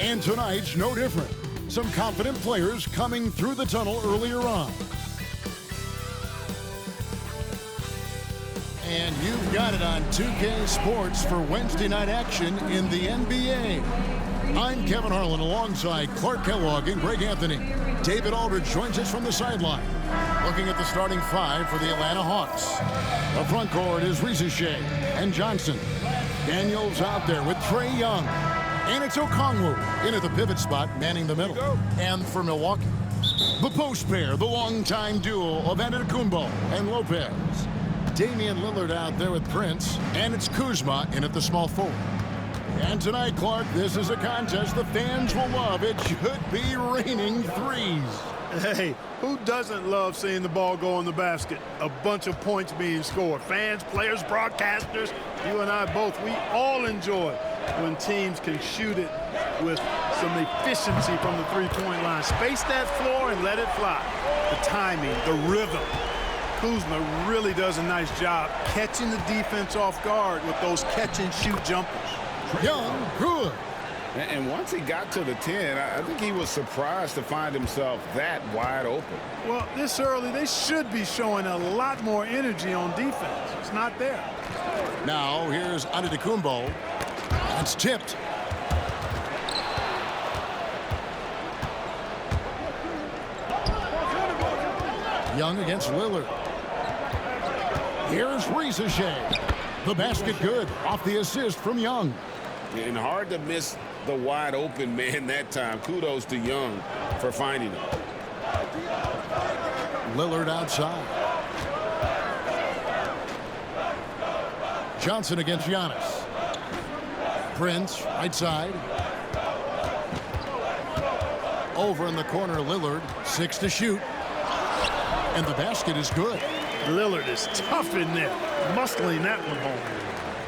And tonight's no different. Some confident players coming through the tunnel earlier on. And you've got it on 2K Sports for Wednesday night action in the NBA. I'm Kevin Harlan alongside Clark Kellogg and Greg Anthony. David Aldridge joins us from the sideline. Looking at the starting five for the Atlanta Hawks. The front court is Risacher and Johnson. Daniels out there with Trae Young. And it's Okongwu in at the pivot spot, manning the middle. And for Milwaukee, the post pair, the longtime duo of Antetokounmpo and Lopez. Damian Lillard out there with Prince, and it's Kuzma in at the small forward. And tonight, Clark, this is a contest the fans will love. It should be raining threes. Hey, who doesn't love seeing the ball go in the basket? A bunch of points being scored. Fans, players, broadcasters, you and I both, we all enjoy when teams can shoot it with some efficiency from the three-point line. Space that floor and let it fly. The timing, the rhythm. Kuzma really does a nice job catching the defense off guard with those catch-and-shoot jumpers. Young, good. And once he got to the 10, I think he was surprised to find himself that wide open. Well, this early, they should be showing a lot more energy on defense. It's not there. Now, here's Antetokounmpo. It's tipped. Young against Lillard. Here's Risacher. The basket good off the assist from Young. And hard to miss the wide open man that time. Kudos to Young for finding him. Lillard outside. Johnson against Giannis. Prince right side. Over in the corner, Lillard, 6 to shoot. And the basket is good. Lillard is tough in there, muscling that one home.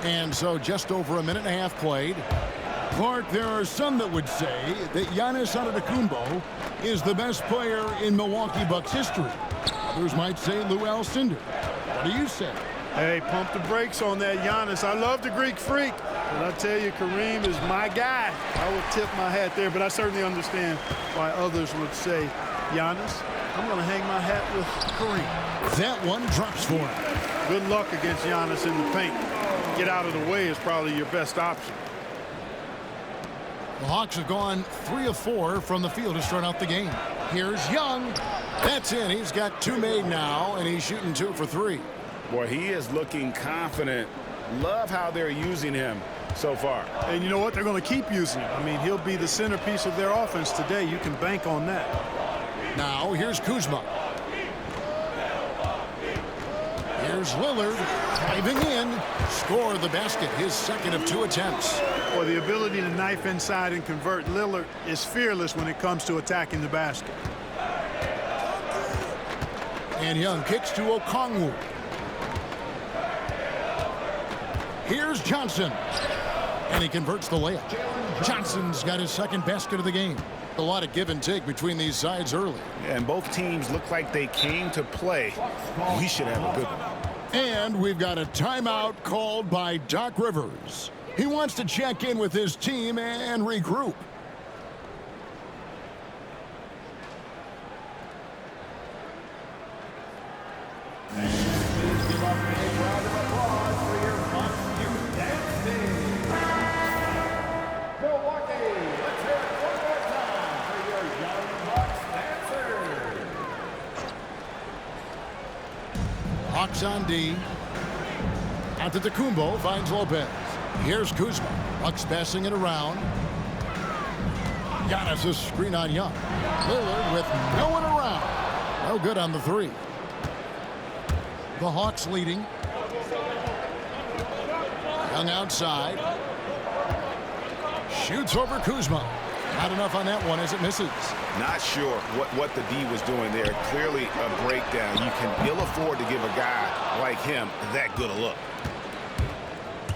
And so just over a minute and a half played. Clark, there are some that would say that Giannis Antetokounmpo is the best player in Milwaukee Bucks history. Others might say Lou Alcindor. What do you say? Hey, pump the brakes on that Giannis. I love the Greek freak. But I tell you, Kareem is my guy. I would tip my hat there, but I certainly understand why others would say Giannis. I'm going to hang my hat with Kareem. That one drops for him. Good luck against Giannis in the paint. Get out of the way is probably your best option. The Hawks have gone 3 of 4 from the field to start out the game. Here's Young. That's in. He's got 2 made now, and he's shooting 2 for 3. Boy, he is looking confident. Love how they're using him so far. And you know what? They're going to keep using him. I mean, he'll be the centerpiece of their offense today. You can bank on that. Now, here's Kuzma. Here's Lillard driving in. Score the basket, his second of 2 attempts. Well, the ability to knife inside and convert. Lillard is fearless when it comes to attacking the basket. And Young kicks to Okongwu. Here's Johnson. And he converts the layup. Johnson's got his second basket of the game. A lot of give and take between these sides early. And both teams look like they came to play. We should have a good one. And we've got a timeout called by Doc Rivers. He wants to check in with his team and regroup. Hawks on D. Antetokounmpo finds Lopez. Here's Kuzma. Bucks passing it around. Giannis a screen on Young. Lillard with no one around. No good on the 3. The Hawks leading. Young outside. Shoots over Kuzma. Not enough on that one as it misses. Not sure what the D was doing there. Clearly a breakdown. You can ill afford to give a guy like him that good a look.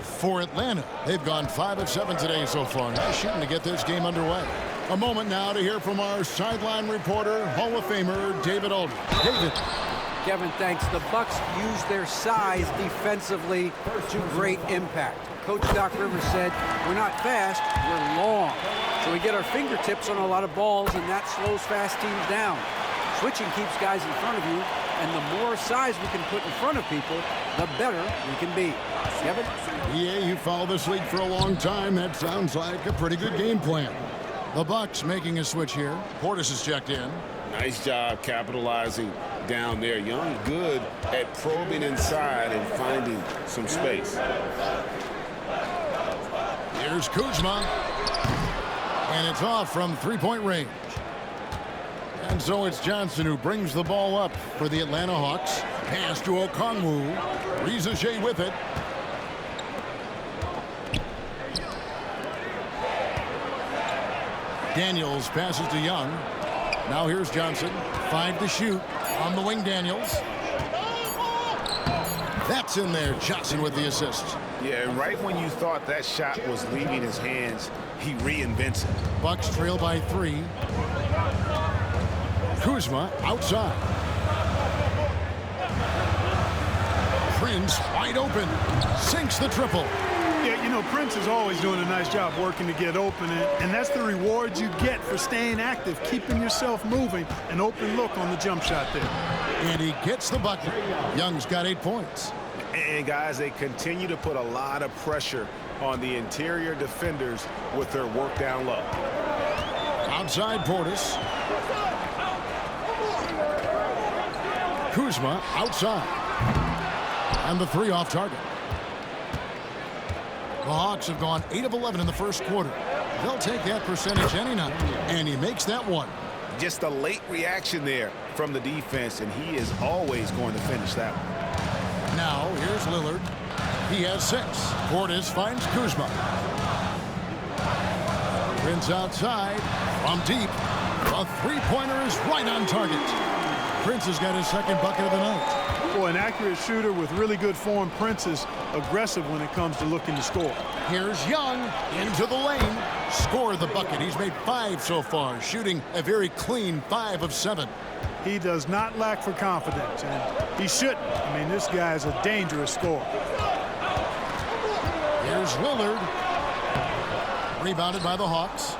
For Atlanta, they've gone 5 of 7 today so far. Nice shooting to get this game underway. A moment now to hear from our sideline reporter, Hall of Famer David Aldridge. David. Kevin, thanks. The Bucks use their size defensively to great impact. Coach Doc Rivers said, we're not fast, we're long. So we get our fingertips on a lot of balls, and that slows fast teams down. Switching keeps guys in front of you, and the more size we can put in front of people, the better we can be. Kevin? Yeah, you follow this league for a long time. That sounds like a pretty good game plan. The Bucks making a switch here. Portis is checked in. Nice job capitalizing down there. Young good at probing inside and finding some space. Here's Kuzma. And it's off from three-point range. And so it's Johnson who brings the ball up for the Atlanta Hawks. Pass to Okongwu. Rizachet with it. Daniels passes to Young. Now here's Johnson. 5 to shoot. On the wing, Daniels. That's in there. Johnson with the assist. Yeah, and right when you thought that shot was leaving his hands, he reinvents it. Bucks trail by 3. Kuzma outside. Prince wide open. Sinks the triple. Yeah, you know, Prince is always doing a nice job working to get open, and that's the reward you get for staying active, keeping yourself moving, an open look on the jump shot there. And he gets the bucket. Young's got 8 points. And guys, they continue to put a lot of pressure on the interior defenders with their work down low. Outside Portis. Kuzma outside. And the 3 off target. The Hawks have gone 8 of 11 in the first quarter. They'll take that percentage any night. And he makes that one. Just a late reaction there from the defense, and he is always going to finish that one. Now, here's Lillard. He has 6. Portis finds Kuzma. Prince outside. From deep. A three-pointer is right on target. Prince has got his second bucket of the night. Boy, an accurate shooter with really good form. Prince is aggressive when it comes to looking to score. Here's Young into the lane. Scored the bucket. He's made 5 so far, shooting a very clean 5 of 7. He does not lack for confidence, and he shouldn't. I mean, this guy is a dangerous scorer. Here's Lillard. Rebounded by the Hawks.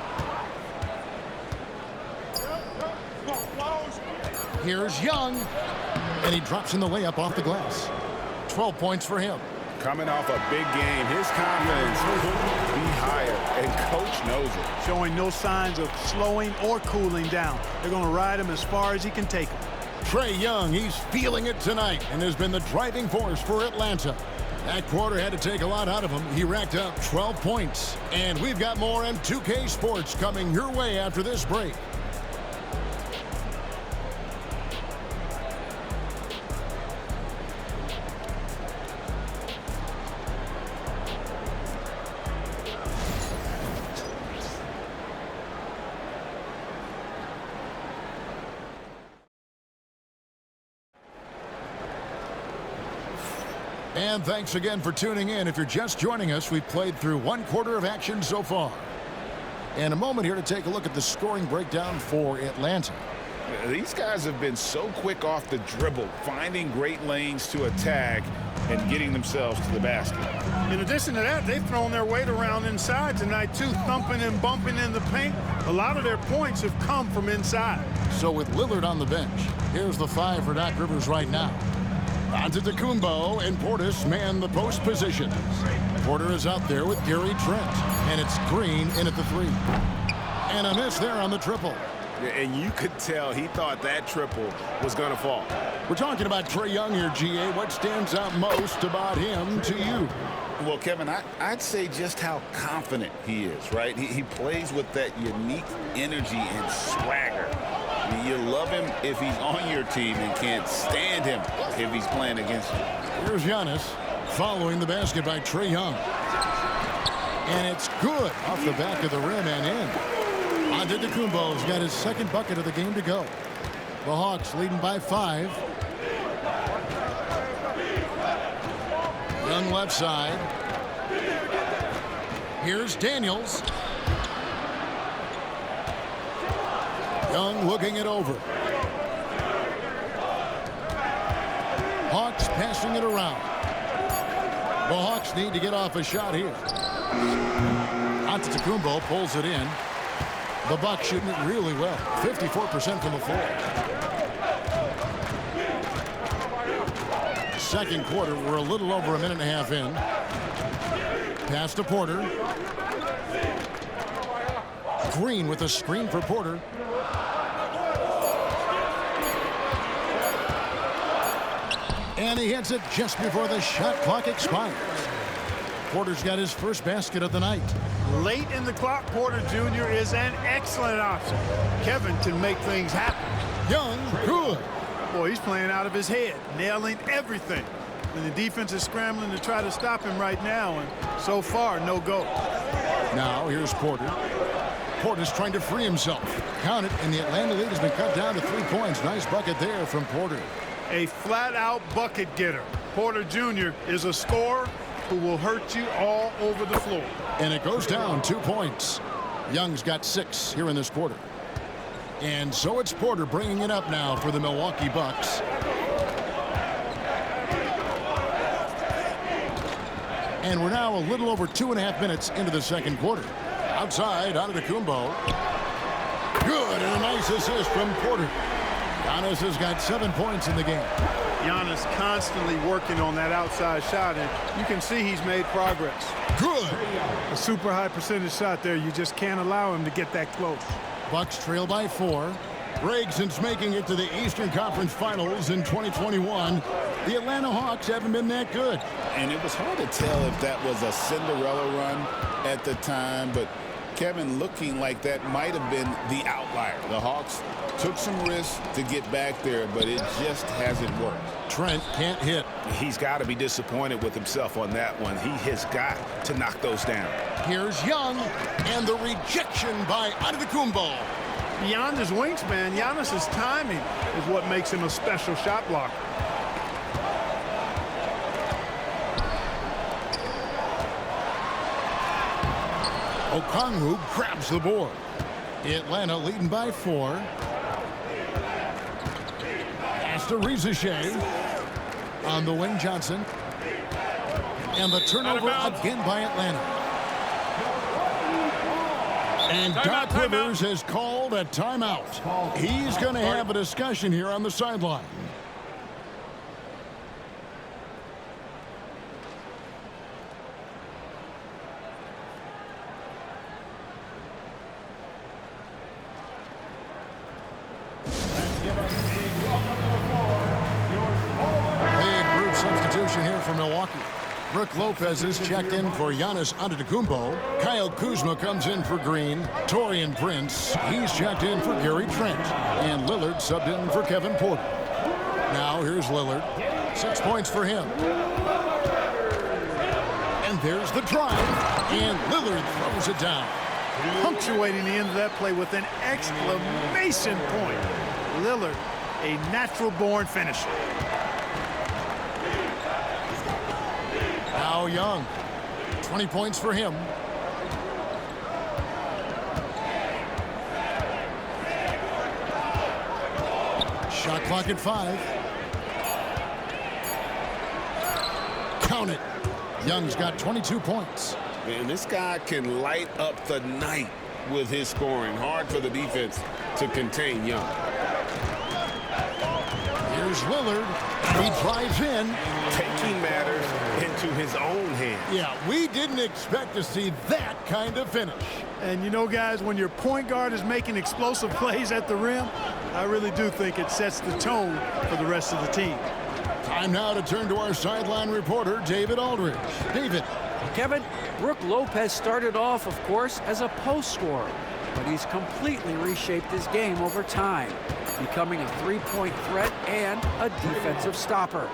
Here's Young. And he drops in the layup off the glass. 12 points for him. Coming off a big game, his confidence couldn't be higher, and coach knows it. Showing no signs of slowing or cooling down. They're going to ride him as far as he can take him. Trae Young, he's feeling it tonight and has been the driving force for Atlanta. That quarter had to take a lot out of him. He racked up 12 points. And we've got more M2K Sports coming your way after this break. And thanks again for tuning in. If you're just joining us, we've played through 1 quarter of action so far. And a moment here to take a look at the scoring breakdown for Atlanta. These guys have been so quick off the dribble, finding great lanes to attack and getting themselves to the basket. In addition to that, they've thrown their weight around inside tonight, too, thumping and bumping in the paint. A lot of their points have come from inside. So with Lillard on the bench, here's the 5 for Doc Rivers right now. Antetokounmpo and Portis man the post positions. Porter is out there with Gary Trent. And it's Green in at the 3. And a miss there on the triple. And you could tell he thought that triple was going to fall. We're talking about Trae Young here, GA. What stands out most about him to you? Well, Kevin, I'd say just how confident he is, right? He plays with that unique energy and swagger. You love him if he's on your team and can't stand him if he's playing against you. Here's Giannis following the basket by Trae Young. And it's good off the back of the rim and in. Antetokounmpo's got his second bucket of the game to go. The Hawks leading by 5. Young left side. Here's Daniels. Young looking it over. Hawks passing it around. The Hawks need to get off a shot here. Antetokounmpo pulls it in. The Bucks shooting it really well. 54% from the floor. Second quarter, we're a little over a minute and a half in. Pass to Porter. Green with a screen for Porter. And he hits it just before the shot clock expires. Porter's got his first basket of the night. Late in the clock, Porter Jr. is an excellent option. Kevin can make things happen. Young, good. Boy, he's playing out of his head, nailing everything. And the defense is scrambling to try to stop him right now, and so far, no go. Now, here's Porter. Porter's trying to free himself. Count it, and the Atlanta lead has been cut down to 3 points. Nice bucket there from Porter. A flat-out bucket getter. Porter Jr. is a scorer who will hurt you all over the floor. And it goes down 2 points. Young's got 6 here in this quarter. And so it's Porter bringing it up now for the Milwaukee Bucks. And we're now a little over 2.5 minutes into the second quarter. Outside, Antetokounmpo. Good, and a nice assist from Porter. Giannis has got 7 points in the game. Giannis constantly working on that outside shot, and you can see he's made progress. Good. A super high percentage shot there. You just can't allow him to get that close. Bucks trail by 4. Greg, since making it to the Eastern Conference Finals in 2021, the Atlanta Hawks haven't been that good. And it was hard to tell if that was a Cinderella run at the time, but Kevin, looking like that might have been the outlier. The Hawks took some risks to get back there, but it just hasn't worked. Trent can't hit. He's got to be disappointed with himself on that one. He has got to knock those down. Here's Young, and the rejection by Antetokounmpo. Beyond his wingspan, Giannis's timing is what makes him a special shot blocker. Okongwu grabs the board. Atlanta leading by 4. Pass to Rizichet. On the wing, Johnson. And the turnover again by Atlanta. And Doc Rivers has called a timeout. He's going to have a discussion here on the sideline. Here for Milwaukee. Brook Lopez is checked in for Giannis Antetokounmpo. Kyle Kuzma comes in for Green. Taurean Prince, he's checked in for Gary Trent. And Lillard subbed in for Kevin Porter. Now here's Lillard. 6 points for him. And there's the drive. And Lillard throws it down. Punctuating the end of that play with an exclamation point. Lillard, a natural-born finisher. Now Young, 20 points for him. Shot clock at 5. Count it. Young's got 22 points. Man, this guy can light up the night with his scoring. Hard for the defense to contain Young. Here's Lillard. He drives in. Taking matters into his own hands. Yeah, we didn't expect to see that kind of finish. And you know, guys, when your point guard is making explosive plays at the rim, I really do think it sets the tone for the rest of the team. Time now to turn to our sideline reporter, David Aldridge. David. Kevin, Brook Lopez started off, of course, as a post scorer, but he's completely reshaped his game over time, becoming a three-point threat and a defensive stopper.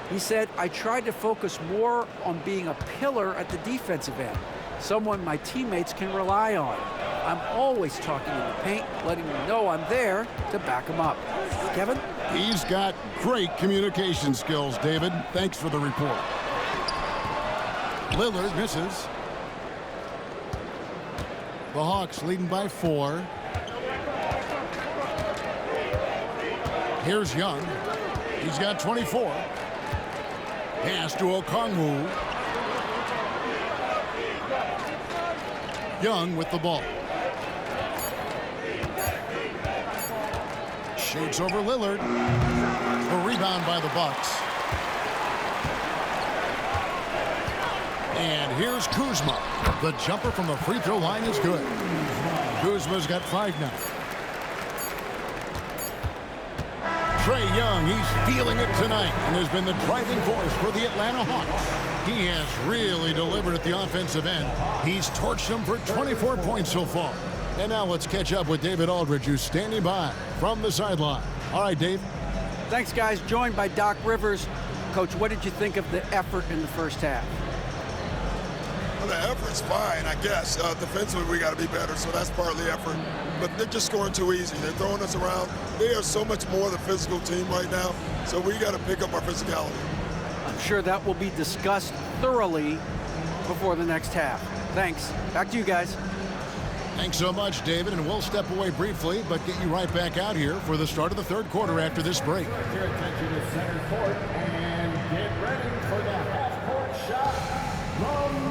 He said, I tried to focus more on being a pillar at the defensive end, someone my teammates can rely on. I'm always talking in the paint, letting them know I'm there to back them up. Kevin? He's got great communication skills, David. Thanks for the report. Lillard misses. The Hawks leading by 4. Here's Young. He's got 24. Pass to Okongwu. Young with the ball. Shoots over Lillard. A rebound by the Bucks. And here's Kuzma. The jumper from the free throw line is good. Kuzma's got 5 now. Trae Young, he's feeling it tonight and has been the driving force for the Atlanta Hawks. He has really delivered at the offensive end. He's torched them for 24 points so far. And now let's catch up with David Aldridge, who's standing by from the sideline. All right, Dave. Thanks, guys. Joined by Doc Rivers. Coach, what did you think of the effort in the first half? Well, the effort's fine, I guess. Defensively, we got to be better, so that's partly effort. But they're just scoring too easy. They're throwing us around. They are so much more the physical team right now, so we got to pick up our physicality. I'm sure that will be discussed thoroughly before the next half. Thanks. Back to you guys. Thanks so much, David, and we'll step away briefly, but get you right back out here for the start of the third quarter after this break. Your attention to center court and get ready for the half-court shot from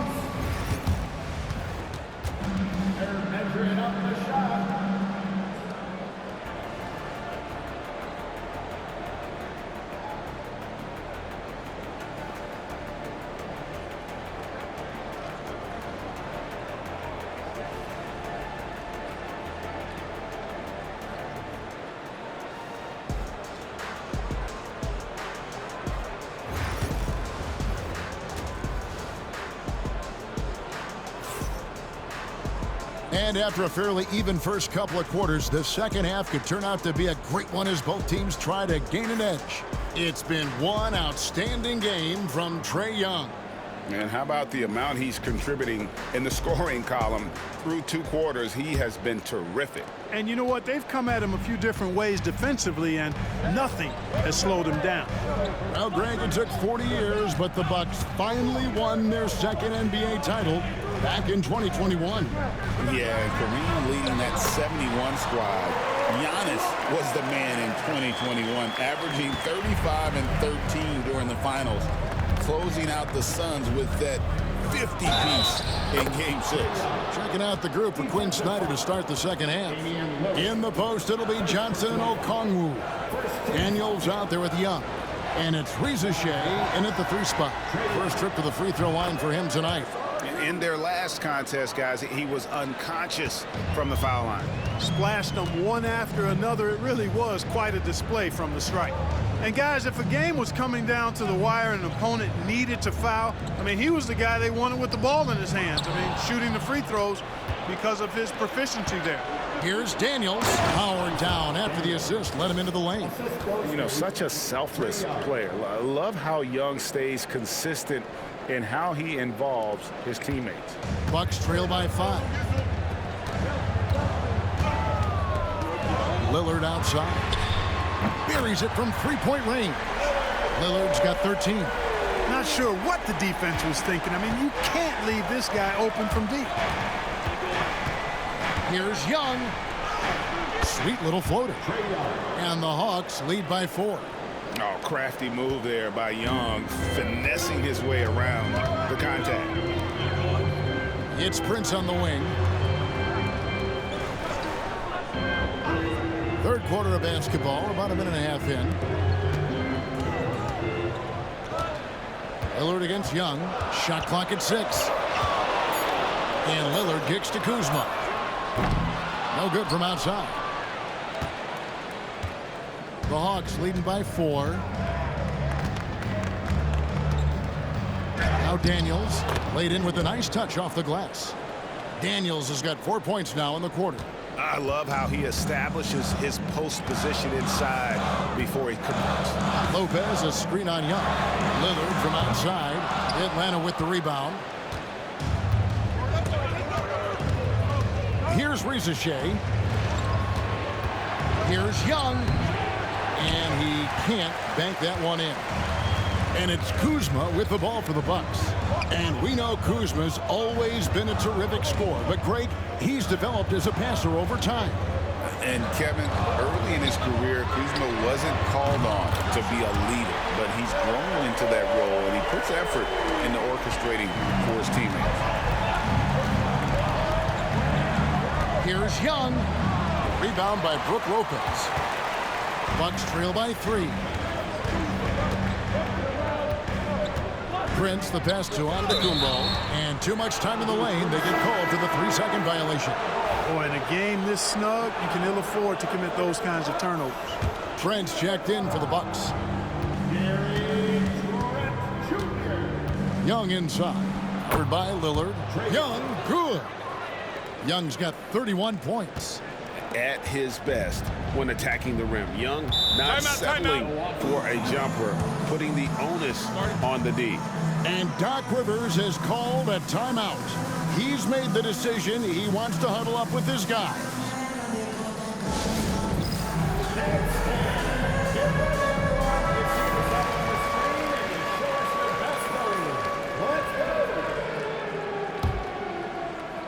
they're measuring up the shot. And after a fairly even first couple of quarters, the second half could turn out to be a great one as both teams try to gain an edge. It's been one outstanding game from Trae Young. And how about the amount he's contributing in the scoring column? Through 2 quarters, he has been terrific. And you know what? They've come at him a few different ways defensively, and nothing has slowed him down. Well, Greg, it took 40 years, but the Bucks finally won their second NBA title back in 2021. Yeah, Kareem leading that 71 squad. Giannis was the man in 2021, averaging 35 and 13 during the finals, closing out the Suns with that 50-piece in Game 6. Checking out the group for Quinn Snyder to start the second half. In the post, it'll be Johnson and Okongwu. Daniels out there with Young. And it's Reza Shea in at the 3 spot. First trip to the free throw line for him tonight. In their last contest, guys, he was unconscious from the foul line. Splashed them one after another. It really was quite a display from the stripe. And guys, if a game was coming down to the wire and an opponent needed to foul, I mean, he was the guy they wanted with the ball in his hands. I mean, shooting the free throws because of his proficiency there. Here's Daniels, powered down after the assist, led him into the lane. You know, such a selfless player. I love how Young stays consistent in how he involves his teammates. Bucks trail by 5. Lillard outside. Buries it from 3-point range. Lillard's got 13. Not sure what the defense was thinking. I mean, you can't leave this guy open from deep. Here's Young. Sweet little floater. And the Hawks lead by 4. Oh, crafty move there by Young, finessing his way around the contact. It's Prince on the wing. Third quarter of basketball, about a minute and a half in. Lillard against Young. Shot clock at 6. And Lillard kicks to Kuzma. No good from outside. The Hawks leading by 4. Now Daniels laid in with a nice touch off the glass. Daniels has got 4 points now in the quarter. I love how he establishes his post position inside before he converts. Lopez, a screen on Young. Lillard from outside. Atlanta with the rebound. Here's Reza Shea. Here's Young. And he can't bank that one in. And it's Kuzma with the ball for the Bucks. And we know Kuzma's always been a terrific scorer. But Greg, he's developed as a passer over time. And Kevin, early in his career, Kuzma wasn't called on to be a leader, but he's grown into that role, and he puts effort into orchestrating for his teammates. Here's Young. Rebound by Brook Lopez. Bucks trail by 3. Prince, the pass to Antetokounmpo, and too much time in the lane. They get called for the 3-second violation. Boy, in a game this snug, you can ill afford to commit those kinds of turnovers. Prince checked in for the Bucks. Young inside. Covered by Lillard. Young, good. Young's got 31 points. At his best when attacking the rim. Young not settling for a jumper, putting the onus on the D. And Doc Rivers has called a timeout. He's made the decision. He wants to huddle up with his guys.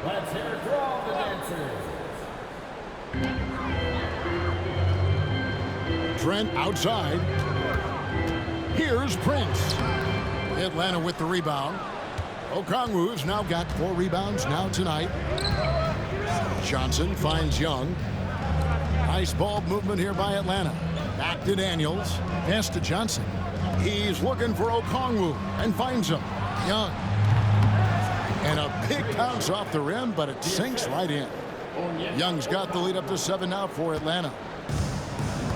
Let's hear it for all the dancers. Trent outside. Here's Prince. Atlanta with the rebound. Okongwu's now got 4 rebounds now tonight. Johnson finds Young. Nice ball movement here by Atlanta. Back to Daniels. Pass to Johnson. He's looking for Okongwu and finds him. Young. And a big bounce off the rim, but it sinks right in. Young's got the lead up to 7 now for Atlanta.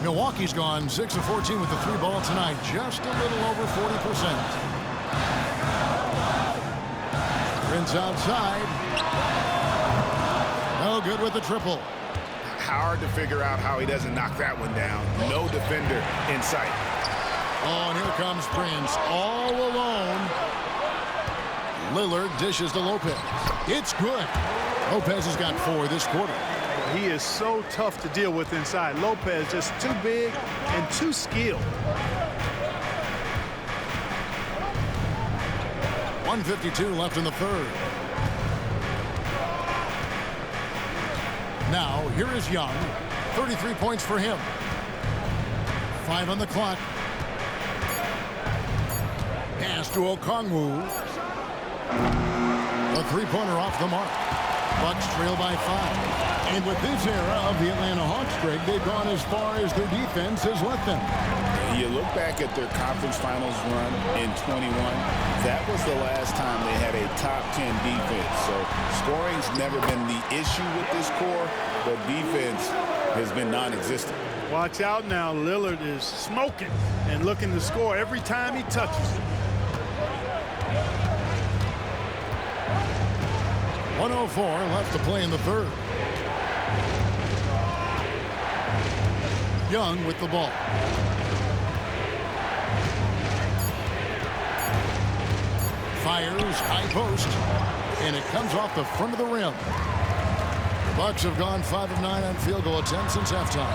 Milwaukee's gone 6 of 14 with the 3 ball tonight, just a little over 40%. Prince outside. No good with the triple. Hard to figure out how he doesn't knock that one down. No defender in sight. Oh, and here comes Prince all alone. Lillard dishes to Lopez. It's good. Lopez has got 4 this quarter. He is so tough to deal with inside. Lopez just too big and too skilled. 1:52 left in the third. Now, here is Young. 33 points for him. 5 on the clock. Pass to Okongwu. A 3-pointer off the mark. Bucks trail by 5. And with this era of the Atlanta Hawks, Greg, they've gone as far as their defense has let them. You look back at their conference finals run in 21. That was the last time they had a top 10 defense. So scoring's never been the issue with this core, but defense has been non-existent. Watch out now. Lillard is smoking and looking to score every time he touches it. 1:04 left to play in the third. Young with the ball. Fires high post, and it comes off the front of the rim. The Bucks have gone 5 of 9 on field goal attempts since halftime.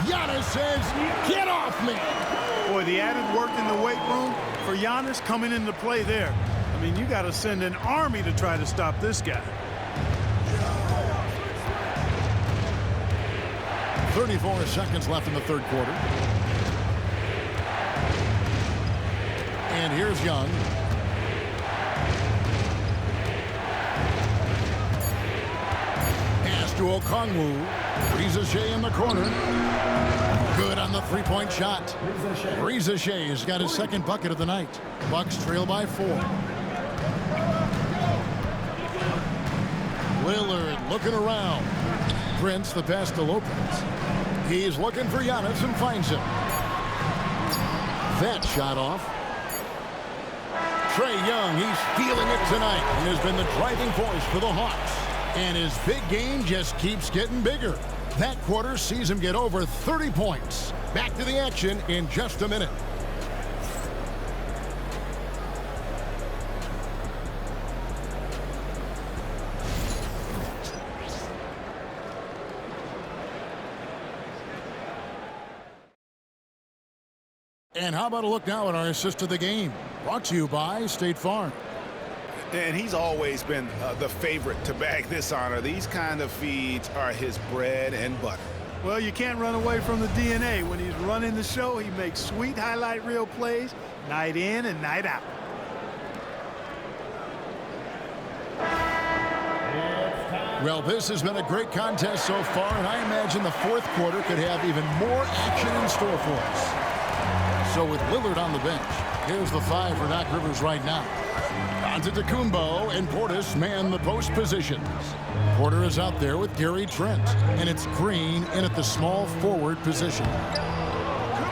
Giannis says, "Get off me!" Boy, the added work in the weight room for Giannis coming into play there. I mean, you got to send an army to try to stop this guy. 34 seconds left in the third quarter. And here's Young. Pass to Okongwu. Shea in the corner. Good on the 3-point shot. Shea has got his second bucket of the night. Bucks trail by 4. Lillard looking around. Prince the pass to Lopez. He's looking for Giannis and finds him. That shot off. Trae Young, he's feeling it tonight and has been the driving force for the Hawks. And his big game just keeps getting bigger. That quarter sees him get over 30 points. Back to the action in just a minute. And how about a look now at our assist of the game? Brought to you by State Farm. And he's always been the favorite to bag this honor. These kind of feeds are his bread and butter. Well, you can't run away from the DNA. When he's running the show, he makes sweet highlight reel plays night in and night out. It's time Well, this has been a great contest so far, and I imagine the fourth quarter could have even more action in store for us. So with Lillard on the bench, here's the 5 for Doc Rivers right now. Antetokounmpo and Portis man the post positions. Porter is out there with Gary Trent, and it's Green in at the small forward position.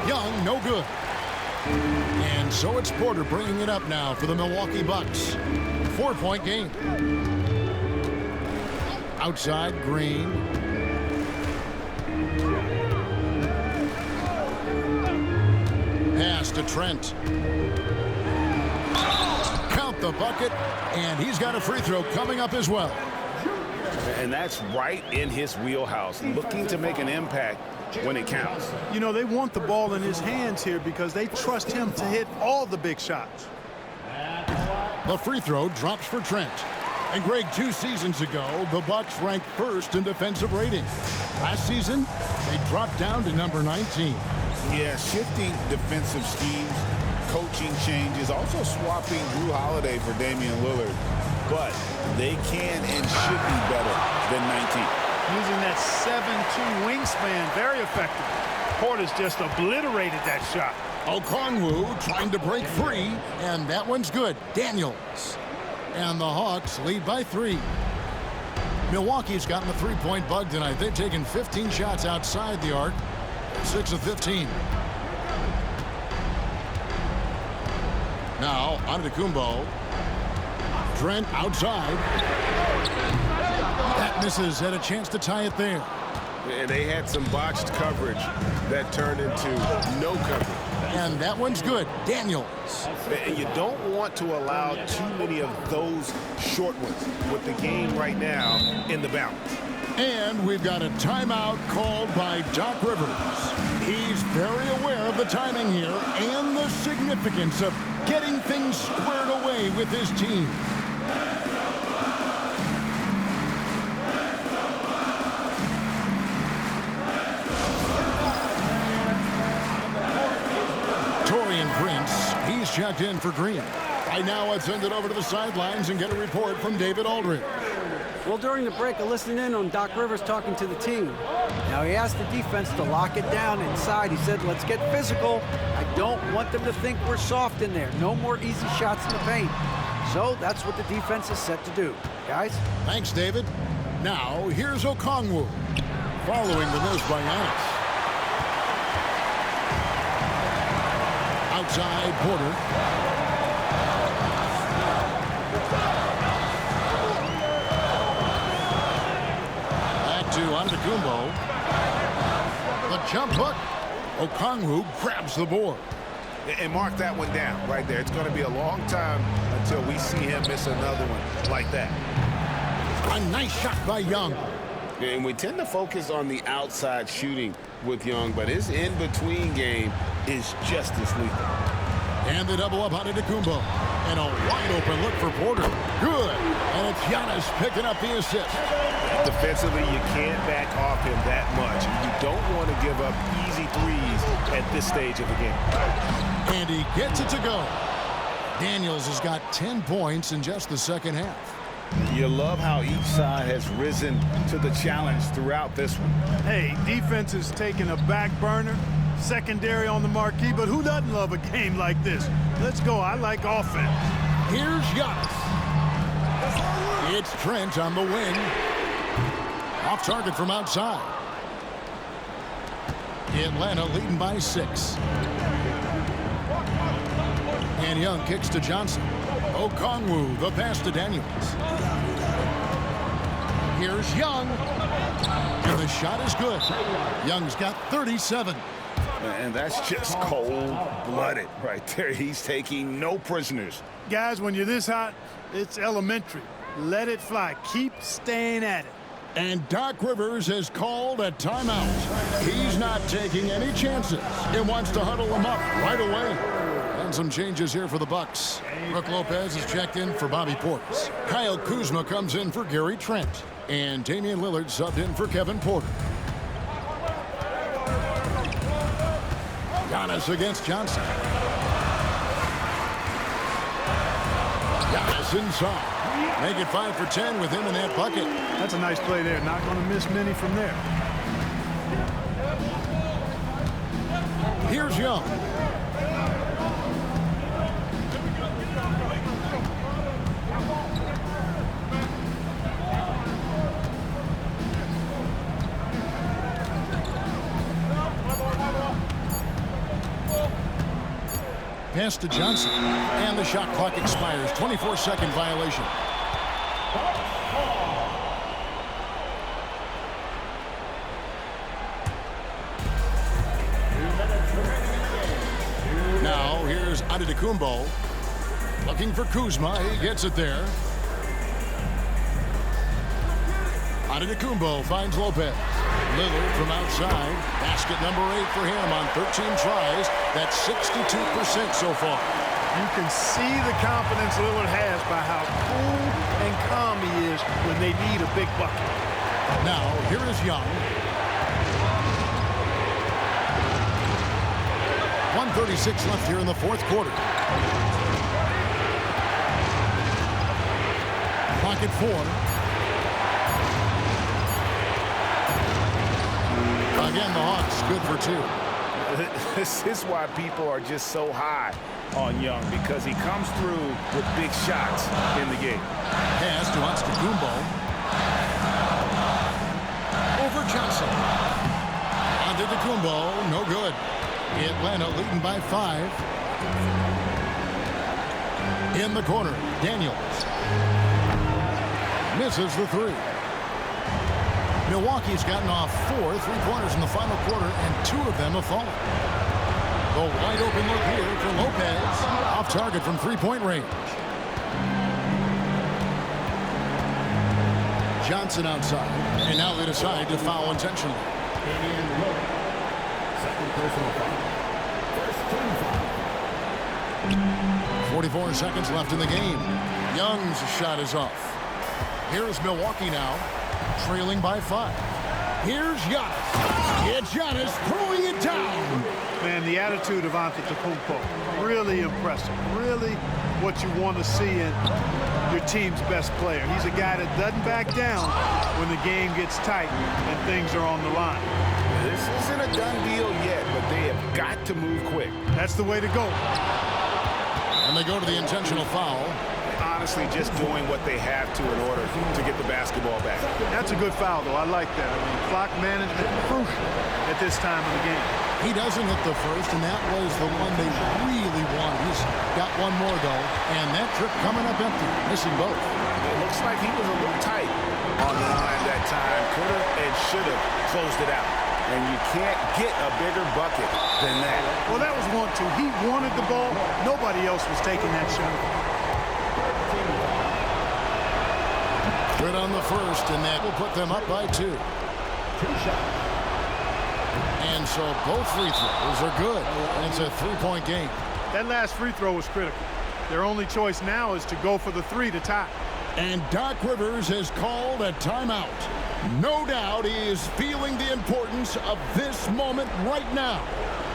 Young, no good. And so it's Porter bringing it up now for the Milwaukee Bucks. 4-point game. Outside, Green. Pass to Trent. Count the bucket, and he's got a free throw coming up as well. And that's right in his wheelhouse, looking to make an impact when it counts. You know, they want the ball in his hands here because they trust him to hit all the big shots. The free throw drops for Trent. And Greg, 2 seasons ago, the Bucks ranked first in defensive rating. Last season, they dropped down to number 19. Yeah, shifting defensive schemes, coaching changes, also swapping Drew Holiday for Damian Lillard. But they can and should be better than 19. Using that 7'2" wingspan, very effective. Porter's just obliterated that shot. Okongwu trying to break free, and that one's good. Daniels. And the Hawks lead by 3. Milwaukee's gotten the three-point bug tonight. They've taken 15 shots outside the arc, 6 of 15. Now, Antetokounmpo. Trent outside. That misses. Had a chance to tie it there. And they had some botched coverage that turned into no coverage. And that one's good. Daniels. And you don't want to allow too many of those short ones with the game right now in the balance. And we've got a timeout called by Doc Rivers. He's very aware of the timing here and the significance of getting things squared away with his team. He's checked in for Green. Right now, let's send it over to the sidelines and get a report from David Aldridge. Well, during the break, I listened in on Doc Rivers talking to the team. Now, he asked the defense to lock it down inside. He said, let's get physical. I don't want them to think we're soft in there. No more easy shots in the paint. So that's what the defense is set to do. Guys? Thanks, David. Now, here's Okongwu. Following the miss by Giannis. Outside, Porter. Back to Antetokounmpo. The jump hook. Okongwu grabs the board. And mark that one down right there. It's going to be a long time until we see him miss another one like that. A nice shot by Young. And we tend to focus on the outside shooting with Young, but his in-between game is just as lethal. And the double up on Antetokounmpo. And a wide open look for Porter. Good. And it's Giannis picking up the assist. Defensively, you can't back off him that much. You don't want to give up easy threes at this stage of the game. And he gets it to go. Daniels has got 10 points in just the second half. You love how each side has risen to the challenge throughout this one. Hey, defense is taking a back burner, secondary on the marquee, but who doesn't love a game like this? Let's go. I like offense. Here's Giannis. It's Trent on the wing. Off target from outside. Atlanta leading by 6. And Young kicks to Johnson. Okongwu, the pass to Daniels. Here's Young. And the shot is good. Young's got 37. And that's just cold-blooded right there. He's taking no prisoners. Guys, when you're this hot, it's elementary. Let it fly. Keep staying at it. And Doc Rivers has called a timeout. He's not taking any chances. He wants to huddle them up right away. And some changes here for the Bucks. Brook Lopez is checked in for Bobby Portis. Kyle Kuzma comes in for Gary Trent. And Damian Lillard subbed in for Kevin Porter. Giannis against Johnson. Giannis inside. Make it 5 for 10 with him in that bucket. That's a nice play there. Not going to miss many from there. Here's Young. Pass to Johnson. And the shot clock expires. 24-second violation. Now here's Antetokounmpo. Looking for Kuzma. He gets it there. Antetokounmpo finds Lopez. Lillard from outside. Basket number 8 for him on 13 tries. That's 62% so far. You can see the confidence Lillard has by how cool and calm he is when they need a big bucket. Now, here is Young. 1:36 left here in the fourth quarter. Clock at 4. Again, the Hawks good for 2. This is why people are just so high on Young, because he comes through with big shots in the game. Pass to Antetokounmpo. Over Johnson. Antetokounmpo, no good. Atlanta leading by 5. In the corner, Daniels. Misses the 3. Milwaukee's gotten off 4 3-pointers in the final quarter, and 2 of them have fallen. The wide open look here for Lopez. Off target from 3-point range. Johnson outside, and now they decide to foul intentionally. Second personal foul. First team foul. 44 seconds left in the game. Young's shot is off. Here's Milwaukee now, trailing by 5. Here's Giannis. It's Giannis throwing it down. Man, the attitude of Antetokounmpo, really impressive. Really what you want to see in your team's best player. He's a guy that doesn't back down when the game gets tight and things are on the line. This isn't a done deal yet, but they have got to move quick. That's the way to go. And they go to the intentional foul. Honestly, just doing what they have to in order to get the basketball back. That's a good foul, though. I like that. I mean, clock management crucial at this time of the game. He doesn't hit the first, and that was the one they really wanted. He's got one more, though, and that trip coming up empty, missing both. It looks like he was a little tight on the line that time. Could have and should have closed it out. And you can't get a bigger bucket than that. Well, that was 1-2. He wanted the ball. Nobody else was taking that shot. Good on the first, and that will put them up by 2. And so both free throws are good. And it's a 3-point game. That last free throw was critical. Their only choice now is to go for the 3 to tie. And Doc Rivers has called a timeout. No doubt he is feeling the importance of this moment right now.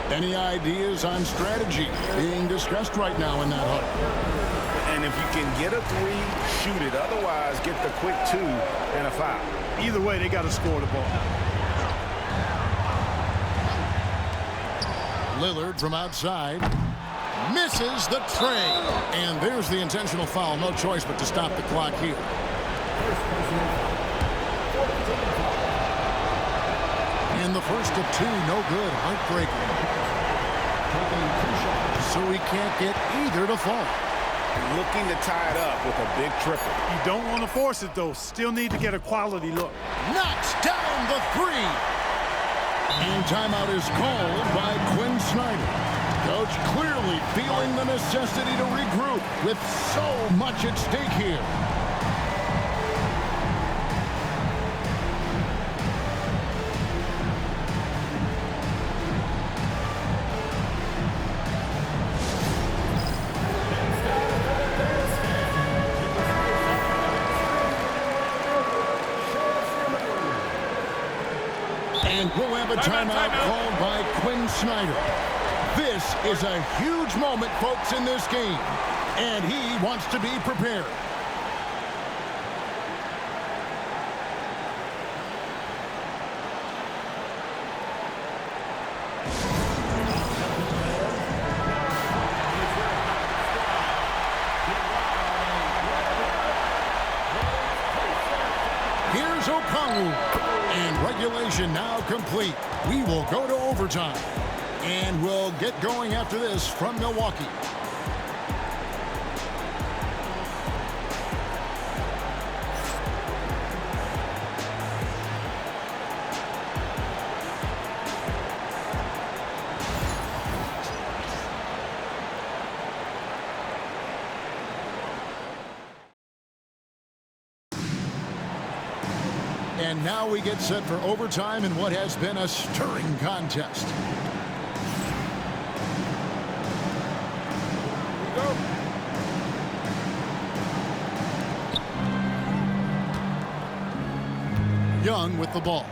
Any ideas on strategy being discussed right now in that huddle? And if you can get a 3, shoot it. Otherwise, get the quick 2 and a foul. Either way, they got to score the ball. Lillard from outside. Misses the tray. And there's the intentional foul. No choice but to stop the clock here. In the first of 2, no good. Heartbreaking. So he can't get either to fall. Looking to tie it up with a big triple. You don't want to force it, though. Still need to get a quality look. Knocks down the 3. And timeout is called by Quinn Snyder. Coach clearly feeling the necessity to regroup with so much at stake here. And we'll have a timeout called by Quinn Snyder. This is a huge moment, folks, in this game. And he wants to be prepared. Here's Okongwu. And regulation now complete. We will go to overtime. And we'll get going after this from Milwaukee. And now we get set for overtime in what has been a stirring contest. Young with the ball.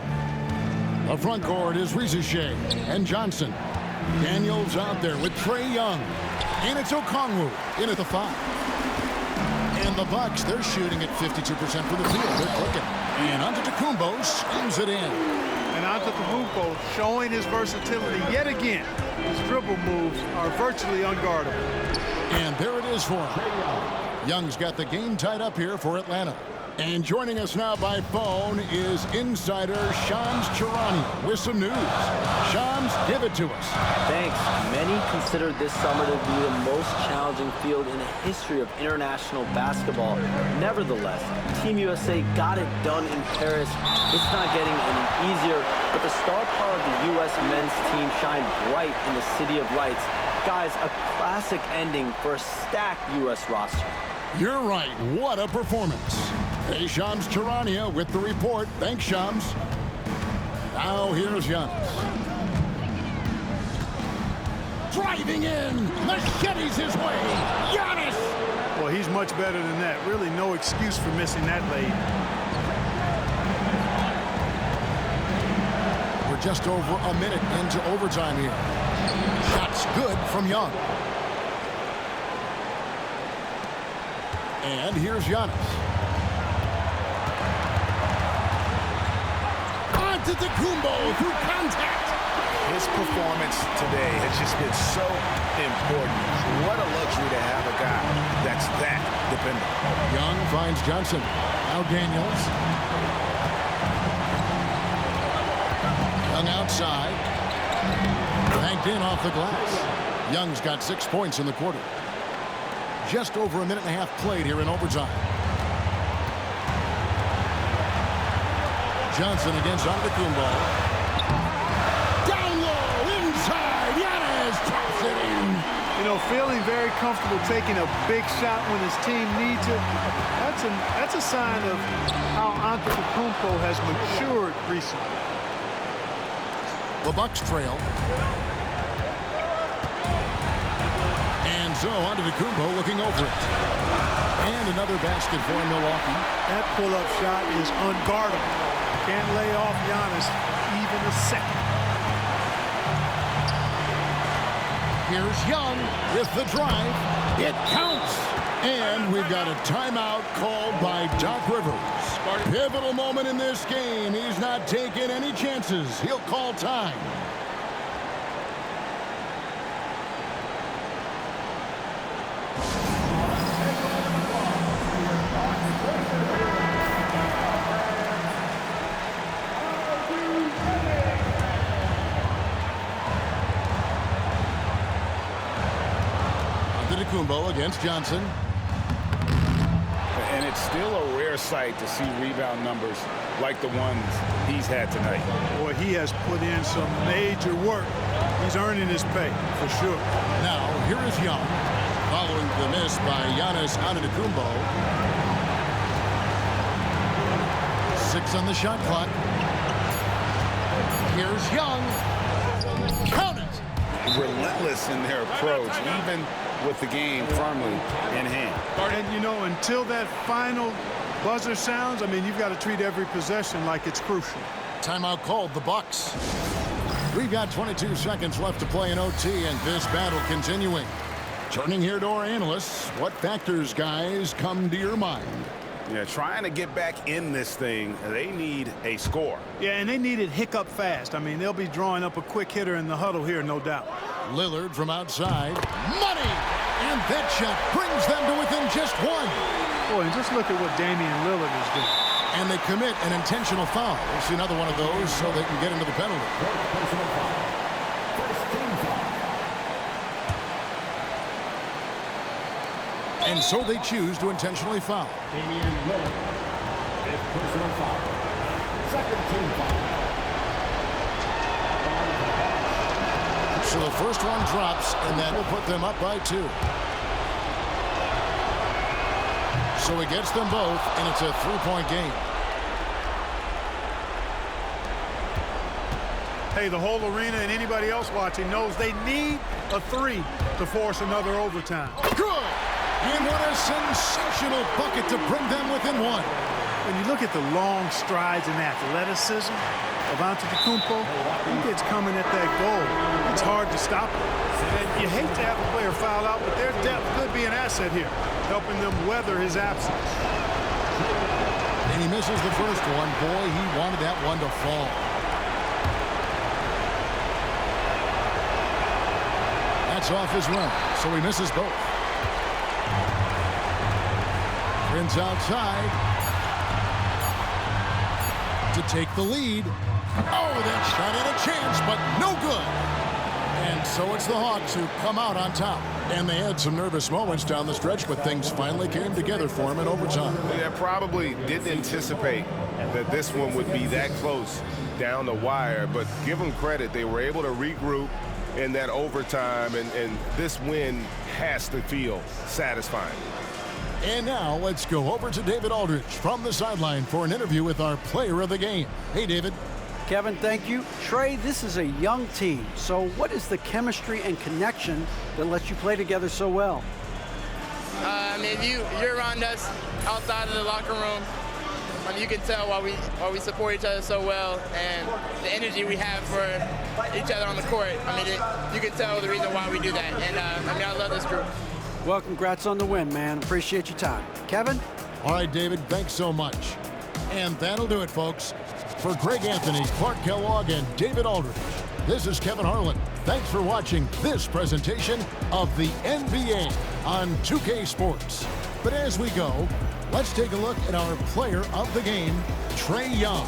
The front court is Rizachet and Johnson. Daniels out there with Trae Young. And it's Okongwu in at the 5. And the Bucks, they're shooting at 52% from the field. They're clicking. And Antetokounmpo slams it in. And Antetokounmpo showing his versatility yet again. His dribble moves are virtually unguardable. And there it is for him. Young's got the game tied up here for Atlanta. And joining us now by phone is insider Shams Charania with some news. Shams, give it to us. Thanks. Many consider this summer to be the most challenging field in the history of international basketball. Nevertheless, Team USA got it done in Paris. It's not getting any easier, but the star power of the U.S. men's team shined bright in the City of Lights. Guys, a classic ending for a stacked U.S. roster. You're right. What a performance. Hey, Shams Charania with the report. Thanks, Shams. Now here's Giannis. Driving in. Machetes his way. Giannis! Well, he's much better than that. Really no excuse for missing that lead. We're just over a minute into overtime here. Shots good from Young. And here's Giannis. Antetokounmpo through contact. His performance today has just been so important. What a luxury to have a guy that's that dependable. Young finds Johnson. Now Daniels. Young outside. Banked in off the glass. Young's got 6 points in the quarter. Just over a minute and a half played here in overtime. Johnson against Antetokounmpo. Down low, inside, Giannis taps it in. You know, feeling very comfortable taking a big shot when his team needs it. That's a sign of how Antetokounmpo has matured recently. The Bucks trail. And so Antetokounmpo looking over it. And another basket for Milwaukee. That pull-up shot is unguardable. Can't lay off Giannis even a second. Here's Young with the drive. It counts. And we've got a timeout called by Doc Rivers. Pivotal moment in this game. He's not taking any chances. He'll call time. Antetokounmpo against Johnson. And it's still a rare sight to see rebound numbers like the ones he's had tonight. Boy, he has put in some major work. He's earning his pay, for sure. Now, here is Young, following the miss by Giannis Antetokounmpo. 6 on the shot clock. Here's Young. Count it! Relentless in their approach, even with the game firmly in hand. And, you know, until that final buzzer sounds, I mean, you've got to treat every possession like it's crucial. Timeout called the Bucks. We've got 22 seconds left to play in OT, and this battle continuing. Turning here to our analysts, what factors, guys, come to your mind? Yeah, trying to get back in this thing, they need a score. Yeah, and they need it hiccup fast. I mean, they'll be drawing up a quick hitter in the huddle here, no doubt. Lillard from outside. Money! And that shot brings them to within just one. Boy, and just look at what Damian Lillard is doing. And they commit an intentional foul. We'll see another one of those so they can get into the penalty. And so they choose to intentionally foul. Damian Lillard, fifth personal foul. Second team foul. So the first one drops, and that will put them up by 2. So he gets them both, and it's a 3-point game. Hey, the whole arena and anybody else watching knows they need a 3 to force another overtime. Good! And what a sensational bucket to bring them within 1. When you look at the long strides and athleticism of Antetokounmpo, he gets coming at that goal. It's hard to stop him. And you hate to have a player foul out, but their depth could be an asset here, helping them weather his absence. And he misses the first one. Boy, he wanted that one to fall. That's off his run, so he misses both. Prince outside to take the lead. Oh, that shot had a chance, but no good. And so it's the Hawks who come out on top. And they had some nervous moments down the stretch, but things finally came together for them in overtime. They probably didn't anticipate that this one would be that close down the wire, but give them credit. They were able to regroup in that overtime, and this win has to feel satisfying. And now let's go over to David Aldridge from the sideline for an interview with our player of the game. Hey, David. Kevin, thank you. Trey, this is a young team. So what is the chemistry and connection that lets you play together so well? I mean, you're around us outside of the locker room. I mean, you can tell why we support each other so well, and the energy we have for each other on the court. I mean, you can tell the reason why we do that. And I mean, I love this group. Well, congrats on the win, man. Appreciate your time. Kevin? All right, David, thanks so much. And that'll do it, folks. For Greg Anthony, Clark Kellogg, and David Aldridge, this is Kevin Harlan. Thanks for watching this presentation of the NBA on 2K Sports. But as we go, let's take a look at our player of the game, Trae Young.